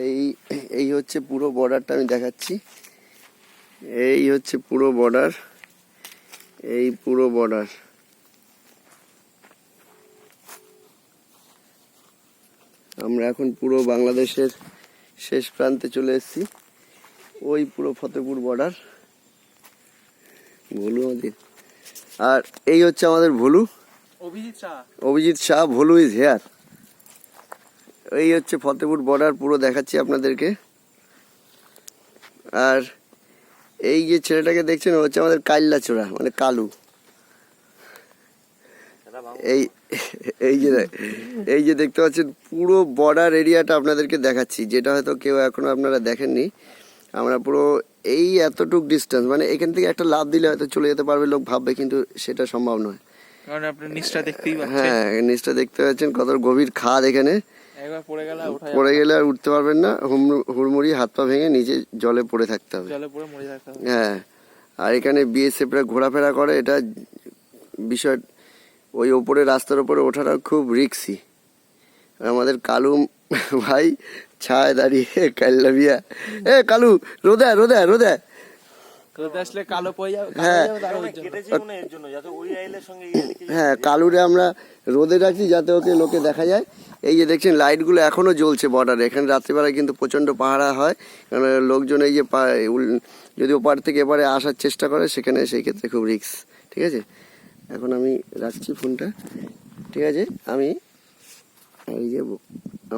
এই এই হচ্ছে পুরো বর্ডারটা আমি দেখাচ্ছি। এই হচ্ছে পুরো বর্ডার, এই পুরো বর্ডার। আমরা এখন পুরো বাংলাদেশের শেষ প্রান্তে চলে এসেছি। ওই পুরো ফতেপুর বর্ডার, ভোলু নদী। আর এই হচ্ছে আমাদের ভোলু, অভিজিৎ শাহ। Bholu is here. এই হচ্ছে ফতেপুর বর্ডার, পুরো দেখাচ্ছি আপনাদেরকে। আর এই যে ছেলেটাকে দেখছেন হচ্ছে আমাদের কাইল্লাচোরা, মানে কালু। এই এই যে দেখতে পাচ্ছেন পুরো বর্ডার এরিয়াটা আপনাদেরকে দেখাচ্ছি, যেটা হয়তো কেউ এখনো আপনারা দেখেননি। আমরা পুরো এই এতটুক ডিস্টেন্স, মানে এখান থেকে একটা লাফ দিলে হয়তো চলে যেতে পারবে, লোক ভাববে, কিন্তু সেটা সম্ভব নয়। কারণ আপনি নিচটা দেখতেই পাচ্ছেন। হ্যাঁ, নিচটা দেখতে পাচ্ছেন, কত গভীর খাদ এখানে। একবার পড়ে গেলে আর উঠতে পারবেন না, হুড়মুড়ি হাত পা ভেঙে নিচে জলে পড়ে থাকতে হবে। জলে পড়ে মরে থাকতে হবে। হ্যাঁ, আর এখানে বিএসএফরা ঘোরাফেরা করে, এটা বিষয়। ওই ওপরে রাস্তার উপরে ওঠাটা খুব রিস্কি। আমাদের কালু ভাই ছায় দাঁড়িয়ে কাল্লা বিয়া, এ কালু রোদা রোদা রোদা। আসলে কালো পড়ে যাবে। হ্যাঁ, কালুরে আমরা রোদে রাখছি যাতে ওকে লোকে দেখা যায়। এই যে দেখছেন লাইটগুলো এখনো জ্বলছে বর্ডারে। এখানে রাত্রিবেলায় কিন্তু প্রচণ্ড পাহারা হয়, কারণ লোকজন এই যে যদি ওপার থেকে এবারে আসার চেষ্টা করে, সেখানে সেই ক্ষেত্রে খুব রিস্ক। ঠিক আছে, এখন আমি রাখছি ফোনটা। ঠিক আছে, আমি এই যে